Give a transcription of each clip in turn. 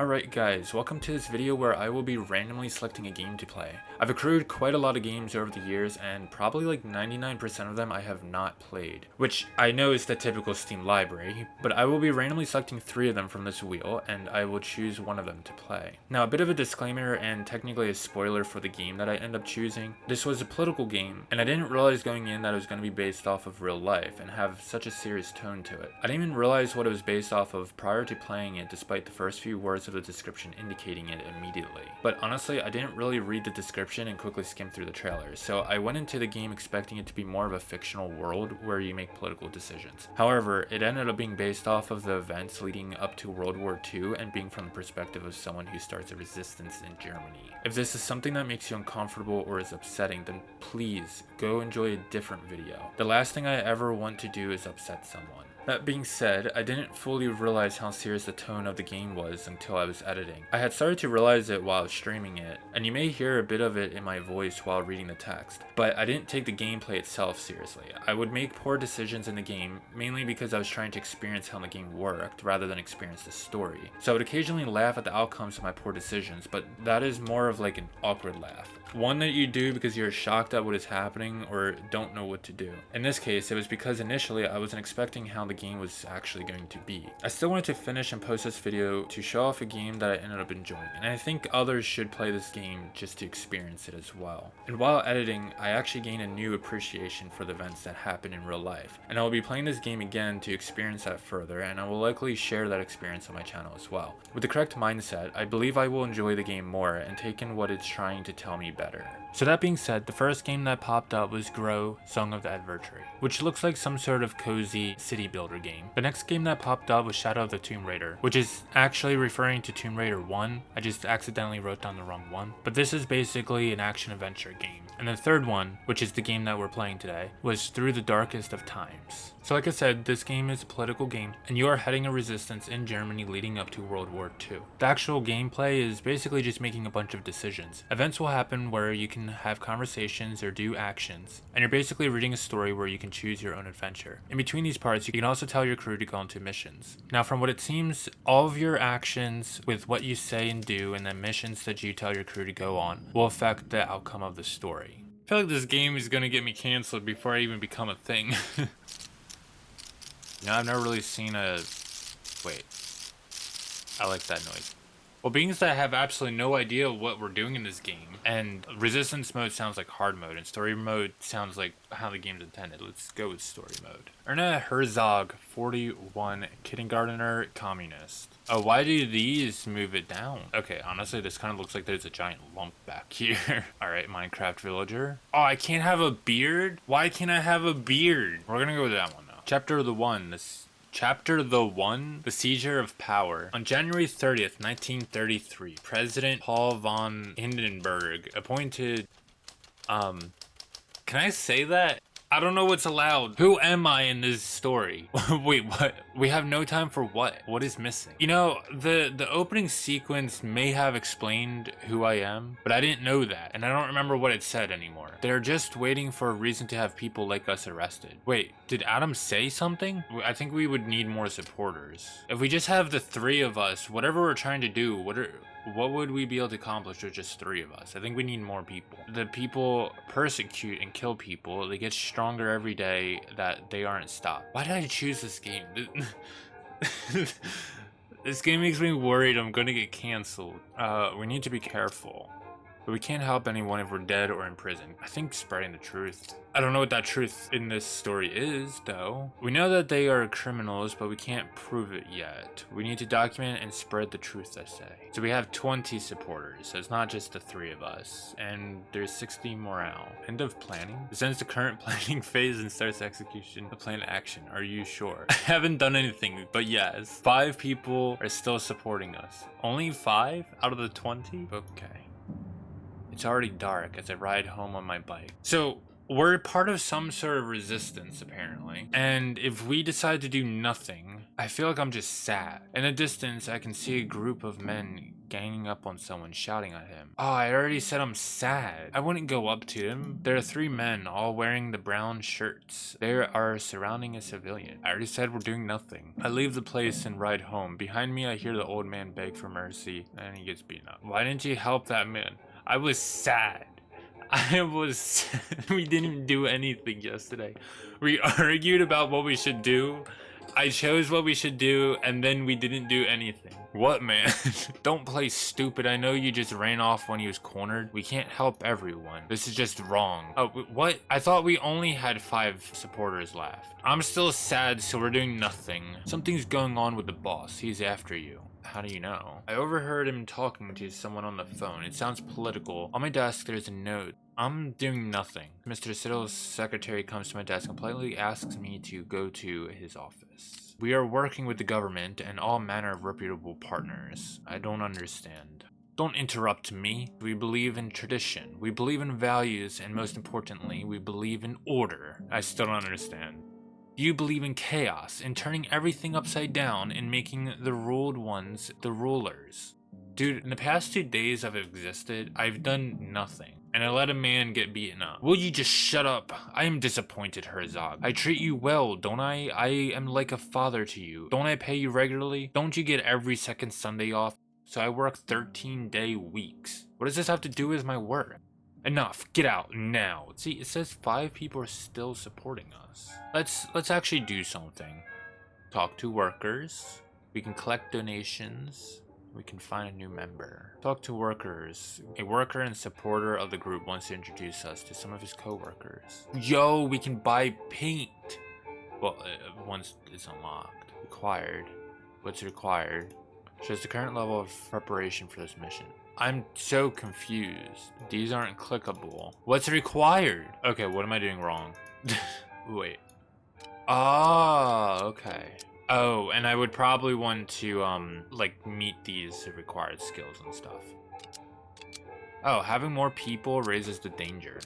Alright guys, welcome to this video where I will be randomly selecting a game to play. I've accrued quite a lot of games over the years and probably like 99% of them I have not played, which I know is the typical Steam library, but I will be randomly selecting 3 of them from this wheel and I will choose one of them to play. Now a bit of a disclaimer and technically a spoiler for the game that I end up choosing. This was a political game and I didn't realize going in that it was going to be based off of real life and have such a serious tone to it. I didn't even realize what it was based off of prior to playing it despite the first few words of the description indicating it immediately. But honestly, I didn't really read the description and quickly skimmed through the trailer, so I went into the game expecting it to be more of a fictional world where you make political decisions. However, it ended up being based off of the events leading up to World War II and being from the perspective of someone who starts a resistance in Germany. If this is something that makes you uncomfortable or is upsetting, then please go enjoy a different video. The last thing I ever want to do is upset someone. That being said, I didn't fully realize how serious the tone of the game was until I was editing. I had started to realize it while streaming it, and you may hear a bit of it in my voice while reading the text, but I didn't take the gameplay itself seriously. I would make poor decisions in the game, mainly because I was trying to experience how the game worked rather than experience the story. So I would occasionally laugh at the outcomes of my poor decisions, but that is more of like an awkward laugh. One that you do because you're shocked at what is happening or don't know what to do. In this case, it was because initially I wasn't expecting how the game was actually going to be. I still wanted to finish and post this video to show off a game that I ended up enjoying, and I think others should play this game just to experience it as well. And while editing, I actually gained a new appreciation for the events that happen in real life, and I will be playing this game again to experience that further, and I will likely share that experience on my channel as well. With the correct mindset, I believe I will enjoy the game more and take in what it's trying to tell me better. So that being said, the first game that popped up was Grow, Song of the Adversary, which looks like some sort of cozy city builder game. The next game that popped up was Shadow of the Tomb Raider, which is actually referring to Tomb Raider 1. I just accidentally wrote down the wrong one. But this is basically an action-adventure game. And the third one, which is the game that we're playing today, was Through the Darkest of Times. So like I said, this game is a political game, and you are heading a resistance in Germany leading up to World War II. The actual gameplay is basically just making a bunch of decisions. Events will happen where you can have conversations or do actions, and you're basically reading a story where you can choose your own adventure. In between these parts, you can also tell your crew to go into missions. Now, from what it seems, all of your actions with what you say and do and the missions that you tell your crew to go on will affect the outcome of the story. I feel like this game is gonna get me canceled before I even become a thing. You know, I've never really seen a... Wait. I like that noise. Well, being that I have absolutely no idea what we're doing in this game, and resistance mode sounds like hard mode, and story mode sounds like how the game's intended. Let's go with story mode. Erna Herzog, 41, kindergartner, communist. Oh, why do these move it down? Okay, honestly, this kind of looks like there's a giant lump back here. Alright, Minecraft villager. Oh, I can't have a beard? Why can't I have a beard? We're gonna go with that one now. Chapter the 1, the Seizure of Power. On January 30th, 1933, President Paul von Hindenburg appointed, can I say that? I don't know what's allowed. Who am I in this story? Wait, what? We have no time for what? What is missing? You know, the opening sequence may have explained who I am, but I didn't know that, and I don't remember what it said anymore. They're just waiting for a reason to have people like us arrested. Wait, did Adam say something? I think we would need more supporters. If we just have the 3 of us, whatever we're trying to do, what would we be able to accomplish with just 3 of us? I think we need more people. The people persecute and kill people. They get stronger every day that they aren't stopped. Why did I choose this game? This game makes me worried I'm gonna get canceled. We need to be careful. But we can't help anyone if we're dead or in prison. I think spreading the truth. I don't know what that truth in this story is, though. We know that they are criminals, but we can't prove it yet. We need to document and spread the truth, I say. So we have 20 supporters, so it's not just the 3 of us. And there's 60 morale. End of planning? This ends the current planning phase and starts execution of planned action. Are you sure? I haven't done anything, but yes. 5 people are still supporting us. Only 5 out of the 20? Okay. It's already dark as I ride home on my bike. So, we're part of some sort of resistance, apparently. And if we decide to do nothing, I feel like I'm just sad. In the distance, I can see a group of men ganging up on someone, shouting at him. Oh, I already said I'm sad. I wouldn't go up to them. There are 3 men, all wearing the brown shirts. They are surrounding a civilian. I already said we're doing nothing. I leave the place and ride home. Behind me, I hear the old man beg for mercy, and he gets beaten up. Why didn't you help that man? I was sad. We didn't do anything yesterday. We argued about what we should do. I chose what we should do, and then we didn't do anything. What, man? Don't play stupid. I know you just ran off when he was cornered. We can't help everyone. This is just wrong. Oh, what? I thought we only had 5 supporters left. I'm still sad, so we're doing nothing. Something's going on with the boss. He's after you. How do you know? I overheard him talking to someone on the phone. It sounds political. On my desk, there's a note. I'm doing nothing. Mr. Siddle's secretary comes to my desk and politely asks me to go to his office. We are working with the government and all manner of reputable partners. I don't understand. Don't interrupt me. We believe in tradition. We believe in values, and most importantly, we believe in order. I still don't understand. You believe in chaos, in turning everything upside down and making the ruled ones the rulers. Dude, in the past 2 days I've existed, I've done nothing. And I let a man get beaten up. Will you just shut up? I am disappointed, Herzog. I treat you well, don't I? I am like a father to you. Don't I pay you regularly? Don't you get every second Sunday off? So I work 13-day weeks. What does this have to do with my work? Enough, get out now. See, it says 5 people are still supporting us. Let's actually do something. Talk to workers. We can collect donations. We can find a new member. Talk to workers. A worker and supporter of the group wants to introduce us to some of his co-workers. Yo, we can buy paint. Well, once it's unlocked. Required. What's required? Shows the current level of preparation for this mission. I'm so confused. These aren't clickable. What's required? Okay, what am I doing wrong? Wait. Ah, okay. Oh, and I would probably want to, like, meet these required skills and stuff. Oh, having more people raises the danger.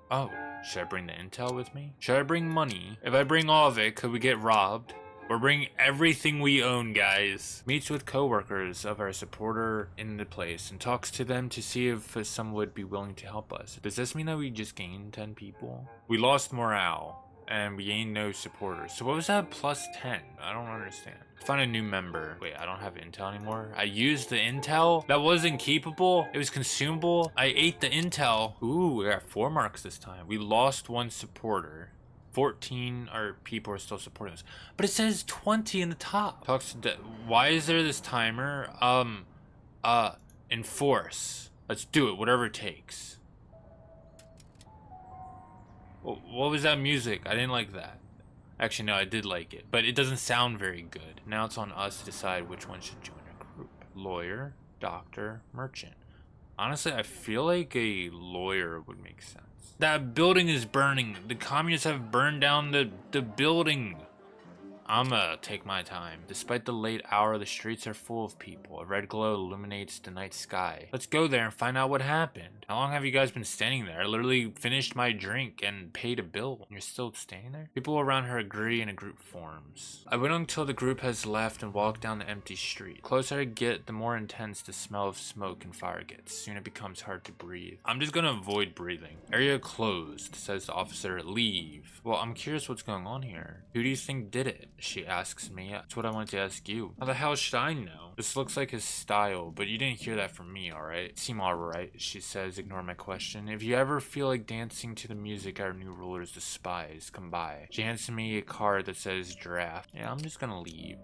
Oh, should I bring the intel with me? Should I bring money? If I bring all of it, could we get robbed? We're bringing everything we own, guys. Meets with co-workers of our supporter in the place and talks to them to see if some would be willing to help us. Does this mean that we just gained 10 people? We lost morale. And we gained no supporters. So what was that plus 10? I don't understand. Find a new member. Wait, I don't have intel anymore. I used the intel? That wasn't keepable? It was consumable? I ate the intel. Ooh, we got 4 marks this time. We lost 1 supporter. 14 our people are still supporting us. But it says 20 in the top. Talks to why is there this timer? Enforce. Let's do it, whatever it takes. What was that music? I didn't like that. Actually, no, I did like it. But it doesn't sound very good. Now it's on us to decide which one should join our group. Lawyer, doctor, merchant. Honestly, I feel like a lawyer would make sense. That building is burning. The communists have burned down the building. I'ma take my time. Despite the late hour, the streets are full of people. A red glow illuminates the night sky. Let's go there and find out what happened. How long have you guys been standing there? I literally finished my drink and paid a bill. You're still standing there? People around her agree and a group forms. I wait until the group has left and walk down the empty street. The closer I get, the more intense the smell of smoke and fire gets. Soon it becomes hard to breathe. I'm just gonna avoid breathing. Area closed, says the officer. Leave. Well, I'm curious what's going on here. Who do you think did it? She asks me. That's what I wanted to ask you. How the hell should I know? This looks like his style, but you didn't hear that from me, alright? Seem alright, she says, ignore my question. If you ever feel like dancing to the music our new rulers despise, come by. She hands me a card that says draft. Yeah, I'm just gonna leave.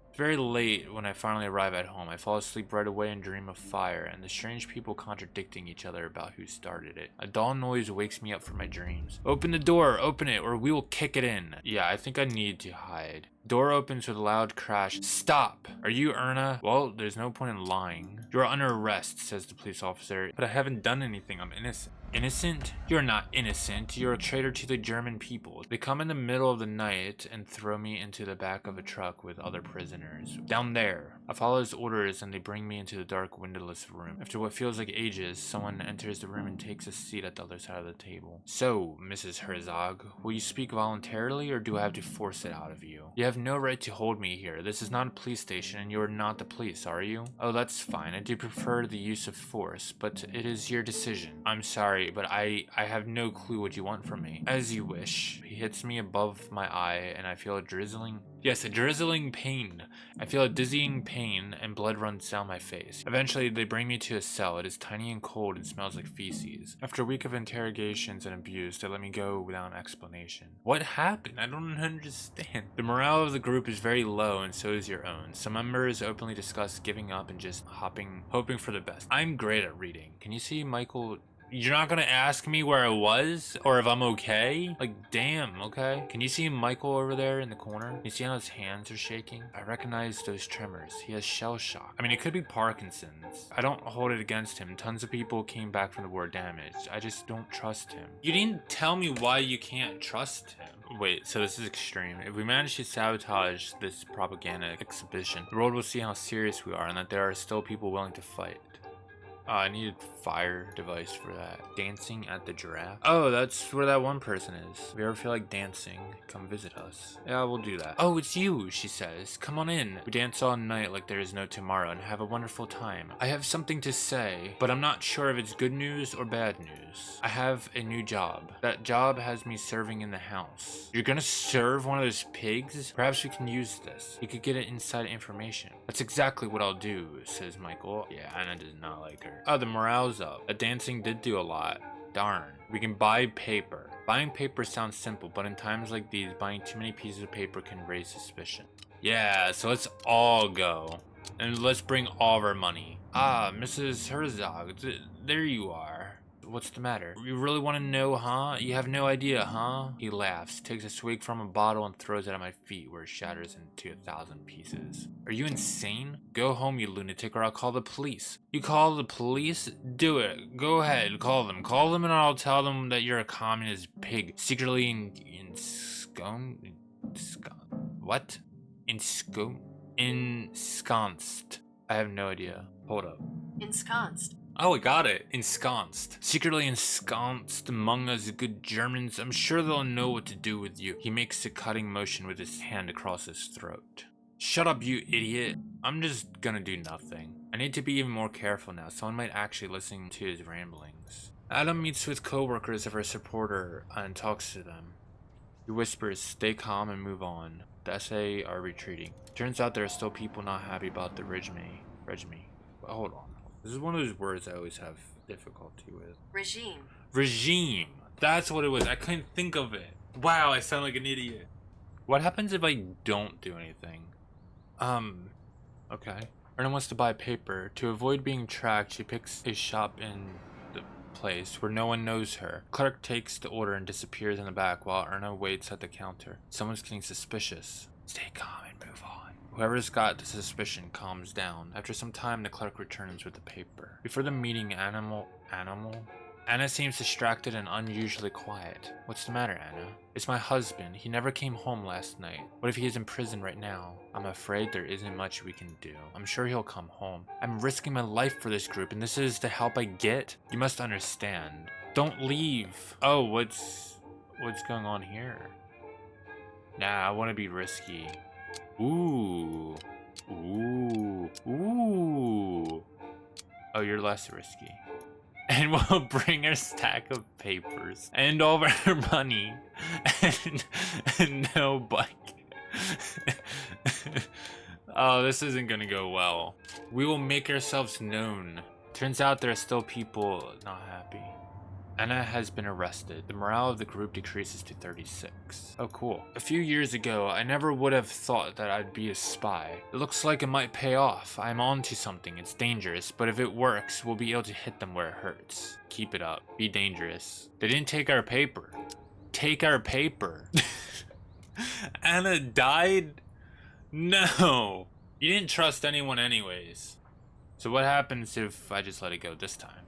It's very late when I finally arrive at home. I fall asleep right away and dream of fire, and the strange people contradicting each other about who started it. A dull noise wakes me up from my dreams. Open the door, open it, or we will kick it in. Yeah, I think I need to hide. Door opens with a loud crash. Stop! Are you Erna? Well, there's no point in lying. You're under arrest, says the police officer. But I haven't done anything, I'm innocent. Innocent? You're not innocent. You're a traitor to the German people. They come in the middle of the night and throw me into the back of a truck with other prisoners. Down there. I follow his orders and they bring me into the dark windowless room. After what feels like ages, someone enters the room and takes a seat at the other side of the table. So, Mrs. Herzog, will you speak voluntarily or do I have to force it out of you? You have no right to hold me here. This is not a police station and you are not the police, are you? Oh, that's fine. I do prefer the use of force, but it is your decision. I'm sorry, but I have no clue what you want from me. As you wish. He hits me above my eye and I feel a drizzling pain. I feel a dizzying pain and blood runs down my face. Eventually, they bring me to a cell. It is tiny and cold and smells like feces. After a week of interrogations and abuse, they let me go without explanation. What happened? I don't understand. The morale of the group is very low and so is your own. Some members openly discuss giving up and just hoping for the best. I'm great at reading. Can you see Michael? You're not gonna ask me where I was or if I'm okay? Like, damn, okay? Can you see Michael over there in the corner? You see how his hands are shaking? I recognize those tremors. He has shell shock. I mean, it could be Parkinson's. I don't hold it against him. Tons of people came back from the war damaged. I just don't trust him. You didn't tell me why you can't trust him. Wait, so this is extreme. If we manage to sabotage this propaganda exhibition, the world will see how serious we are and that there are still people willing to fight. I needed fire device for that. Dancing at the giraffe. Oh, that's where that one person is. If you ever feel like dancing, come visit us. Yeah, we'll do that. Oh, it's you, she says. Come on in. We dance all night like there is no tomorrow and have a wonderful time. I have something to say, but I'm not sure if it's good news or bad news. I have a new job. That job has me serving in the house. You're gonna serve one of those pigs? Perhaps we can use this. You could get inside information. That's exactly what I'll do, says Michael. Yeah, Anna does not like her. Oh, the morale's up. The dancing did do a lot. Darn. We can buy paper. Buying paper sounds simple, but in times like these, buying too many pieces of paper can raise suspicion. Yeah, so let's all go. And let's bring all of our money. Ah, Mrs. Herzog, there you are. What's the matter? You really want to know, huh? You have no idea, huh? He laughs, takes a swig from a bottle and throws it at my feet where it shatters into 1,000 pieces. Are you insane? Go home, you lunatic, or I'll call the police. You call the police? Do it. Go ahead, call them. Call them and I'll tell them that you're a communist pig, secretly ensconced. I have no idea. Hold up. Ensconced. Oh, I got it. Ensconced. Secretly ensconced among us good Germans. I'm sure they'll know what to do with you. He makes a cutting motion with his hand across his throat. Shut up, you idiot. I'm just gonna do nothing. I need to be even more careful now. Someone might actually listen to his ramblings. Adam meets with co-workers of our supporter and talks to them. He whispers, stay calm and move on. The SA are retreating. Turns out there are still people not happy about the regime. Well, hold on. This is one of those words I always have difficulty with. Regime. Regime. That's what it was. I couldn't think of it. Wow, I sound like an idiot. What happens if I don't do anything? Okay. Erna wants to buy paper. To avoid being tracked, she picks a shop in the place where no one knows her. Clerk takes the order and disappears in the back while Erna waits at the counter. Someone's getting suspicious. Stay calm and move on. Whoever's got the suspicion calms down. After some time, the clerk returns with the paper. Before the meeting, Anna seems distracted and unusually quiet. What's the matter, Anna? It's my husband. He never came home last night. What if he is in prison right now? I'm afraid there isn't much we can do. I'm sure he'll come home. I'm risking my life for this group, and this is the help I get? You must understand. Don't leave. Oh, what's going on here? Nah, I want to be risky. Ooh. Oh, you're less risky. And we'll bring our stack of papers and all of our money and no bike. Oh, this isn't gonna go well. We will make ourselves known. Turns out there are still people not happy. Anna has been arrested. The morale of the group decreases to 36. Oh, cool. A few years ago, I never would have thought that I'd be a spy. It looks like it might pay off. I'm onto something. It's dangerous, but if it works, we'll be able to hit them where it hurts. Keep it up. Be dangerous. They didn't take our paper. Take our paper. Anna died? No. You didn't trust anyone anyways. So what happens if I just let it go this time?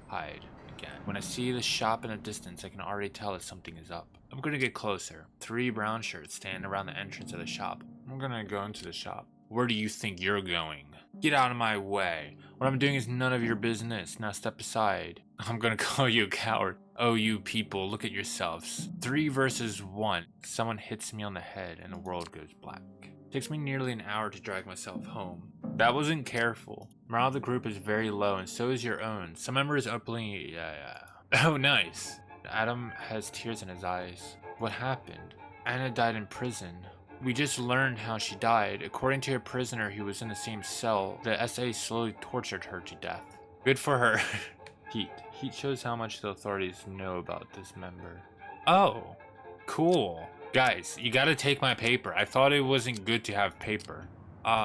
Hide. again. When I see the shop in the distance, I can already tell that something is up. I'm gonna get closer. 3 brown shirts stand around the entrance of the shop. I'm gonna go into the shop. Where do you think you're going? Get out of my way. What I'm doing is none of your business. Now step aside. I'm gonna call you a coward. Oh, you people, look at yourselves. 3 versus 1. Someone hits me on the head and the world goes black. It takes me nearly an hour to drag myself home. That wasn't careful. Morale of the group is very low, and so is your own. Some members openly, Oh, nice. Adam has tears in his eyes. What happened? Anna died in prison. We just learned how she died. According to a prisoner who was in the same cell, the SA slowly tortured her to death. Good for her. Heat. Heat shows how much the authorities know about this member. Oh, cool. Guys, you gotta take my paper. I thought it wasn't good to have paper.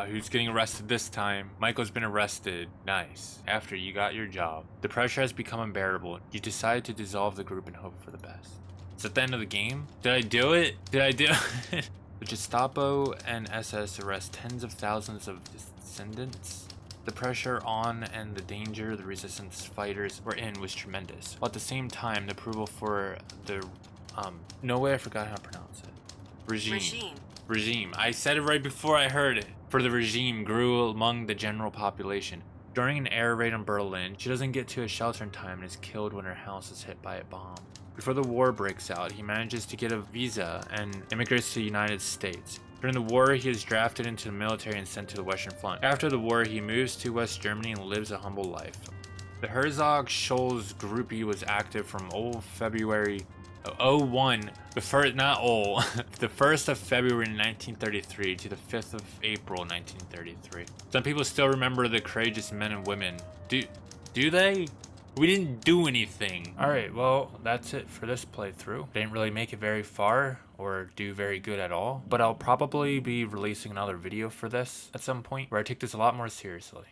Who's getting arrested this time? Michael's been arrested. Nice. After you got your job. The pressure has become unbearable. You decide to dissolve the group and hope for the best. Is that the end of the game? Did I do it? Did I do it? The Gestapo and SS arrest tens of thousands of dissidents. The pressure on and the danger the resistance fighters were in was tremendous. While at the same time, the approval for the no way, I forgot how to pronounce it. Regime. I said it right before I heard it. For the regime grew among the general population. During an air raid on Berlin, she doesn't get to a shelter in time and is killed when her house is hit by a bomb. Before the war breaks out, he manages to get a visa and immigrates to the United States. During the war, he is drafted into the military and sent to the Western Front. After the war, he moves to West Germany and lives a humble life. The Herzog Scholz groupie was active from February 01, the 1st of February 1933 to the 5th of April 1933. Some people still remember the courageous men and women. Do they? We didn't do anything. Alright, well, that's it for this playthrough. Didn't really make it very far or do very good at all, but I'll probably be releasing another video for this at some point where I take this a lot more seriously.